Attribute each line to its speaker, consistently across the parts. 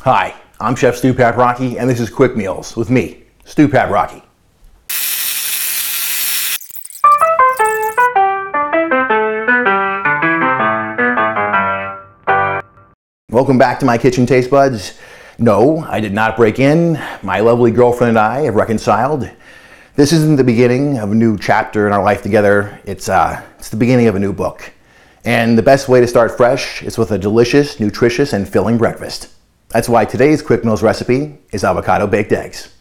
Speaker 1: Hi, I'm Chef Stu Paprocki, and this is Quick Meals with me, Stu Paprocki. Welcome back to my kitchen taste buds. No, I did not break in. My lovely girlfriend and I have reconciled. This isn't the beginning of a new chapter in our life together. It's the beginning of a new book. And the best way to start fresh is with a delicious, nutritious, and filling breakfast. That's why today's Quick Meals recipe is avocado baked eggs.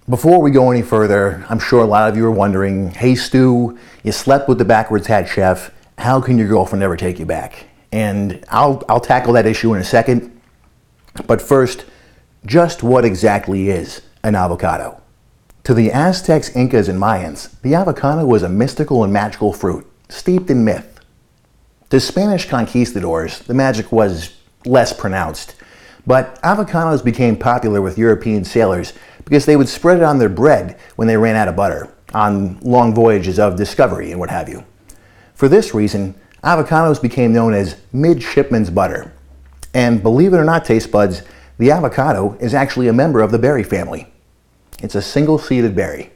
Speaker 1: Before we go any further, I'm sure a lot of you are wondering, hey Stu, you slept with the backwards hat chef. How can your girlfriend ever take you back? And I'll tackle that issue in a second. But first, just what exactly is an avocado? To the Aztecs, Incas, and Mayans, the avocado was a mystical and magical fruit, steeped in myth. To Spanish conquistadors, the magic was less pronounced. But avocados became popular with European sailors because they would spread it on their bread when they ran out of butter, on long voyages of discovery and what have you. For this reason, avocados became known as midshipman's butter. And believe it or not, taste buds, the avocado is actually a member of the berry family. It's a single-seeded berry.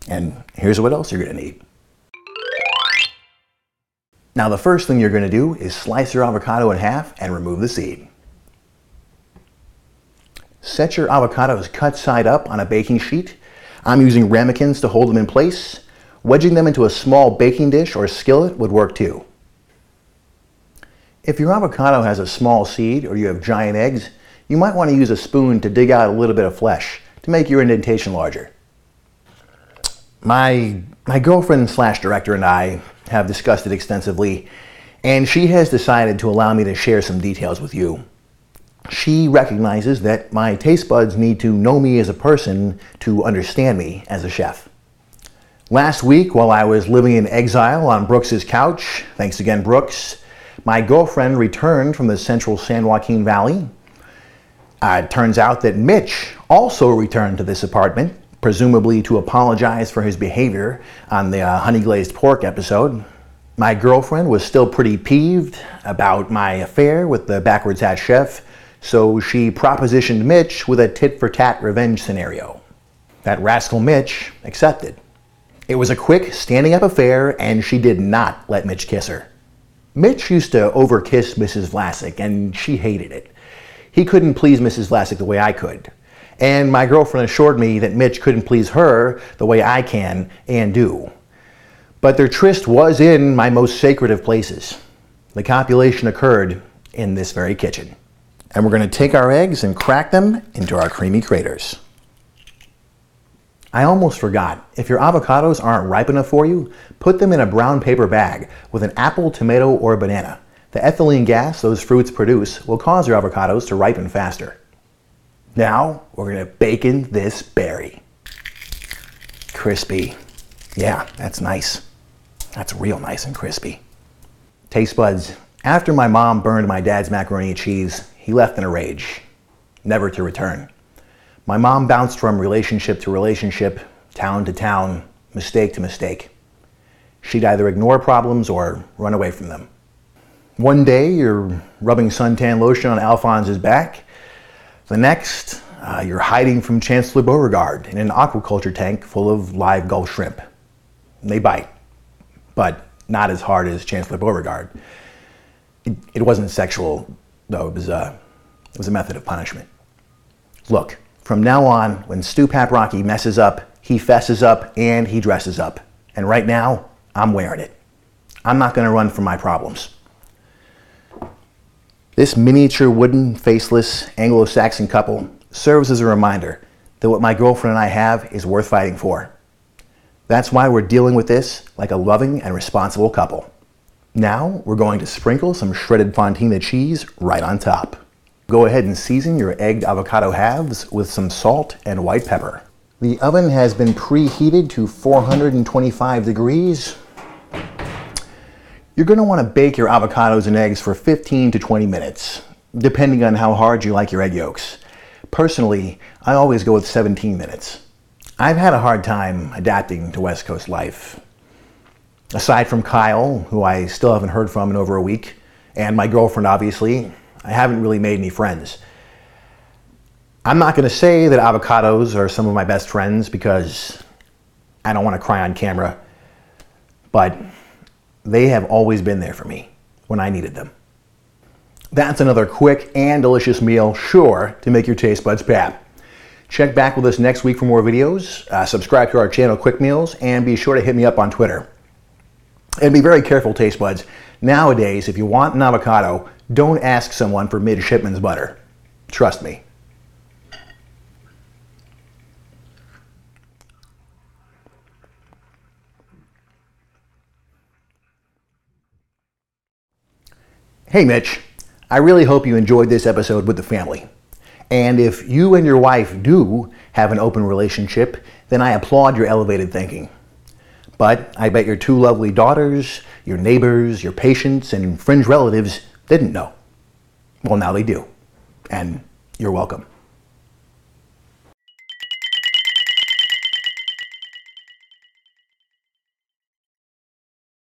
Speaker 1: And here's what else you're going to need. Now the first thing you're going to do is slice your avocado in half and remove the seed. Set your avocados cut side up on a baking sheet. I'm using ramekins to hold them in place. Wedging them into a small baking dish or skillet would work too. If your avocado has a small seed or you have giant eggs, you might want to use a spoon to dig out a little bit of flesh to make your indentation larger. My girlfriend slash director and I have discussed it extensively, and she has decided to allow me to share some details with you. She recognizes that my taste buds need to know me as a person to understand me as a chef. Last week, while I was living in exile on Brooks's couch, thanks again Brooks, my girlfriend returned from the central San Joaquin Valley. It turns out that Mitch also returned to this apartment, presumably to apologize for his behavior on the honey glazed pork episode. My girlfriend was still pretty peeved about my affair with the backwards hat chef, so she propositioned Mitch with a tit-for-tat revenge scenario. That rascal Mitch accepted. It was a quick, standing-up affair, and she did not let Mitch kiss her. Mitch used to overkiss Mrs. Vlasic, and she hated it. He couldn't please Mrs. Vlasic the way I could. And my girlfriend assured me that Mitch couldn't please her the way I can and do. But their tryst was in my most sacred of places. The copulation occurred in this very kitchen. And we're going to take our eggs and crack them into our creamy craters. I almost forgot, if your avocados aren't ripe enough for you, put them in a brown paper bag with an apple, tomato, or banana. The ethylene gas those fruits produce will cause your avocados to ripen faster. Now, we're going to bake in this berry. Crispy. Yeah, that's nice. That's real nice and crispy. Taste buds. After my mom burned my dad's macaroni and cheese, he left in a rage, never to return. My mom bounced from relationship to relationship, town to town, mistake to mistake. She'd either ignore problems or run away from them. One day, you're rubbing suntan lotion on Alphonse's back. The next, you're hiding from Chancellor Beauregard in an aquaculture tank full of live Gulf shrimp. They bite, but not as hard as Chancellor Beauregard. It wasn't sexual, though. It was a method of punishment. Look, from now on, when Stu Paprocki messes up, he fesses up and he dresses up. And right now, I'm wearing it. I'm not going to run from my problems. This miniature wooden, faceless Anglo-Saxon couple serves as a reminder that what my girlfriend and I have is worth fighting for. That's why we're dealing with this like a loving and responsible couple. Now we're going to sprinkle some shredded Fontina cheese right on top. Go ahead and season your egged avocado halves with some salt and white pepper. The oven has been preheated to 425 degrees. You're going to want to bake your avocados and eggs for 15 to 20 minutes, depending on how hard you like your egg yolks. Personally, I always go with 17 minutes. I've had a hard time adapting to West Coast life. Aside from Kyle, who I still haven't heard from in over a week, and my girlfriend, obviously, I haven't really made any friends. I'm not going to say that avocados are some of my best friends because I don't want to cry on camera, but they have always been there for me when I needed them. That's another quick and delicious meal sure to make your taste buds pap. Check back with us next week for more videos, subscribe to our channel Quick Meals, and be sure to hit me up on Twitter. And be very careful, taste buds. Nowadays, if you want an avocado, don't ask someone for midshipman's butter. Trust me. Hey Mitch, I really hope you enjoyed this episode with the family. And if you and your wife do have an open relationship, then I applaud your elevated thinking. But I bet your two lovely daughters, your neighbors, your patients, and fringe relatives didn't know. Well, now they do. And you're welcome.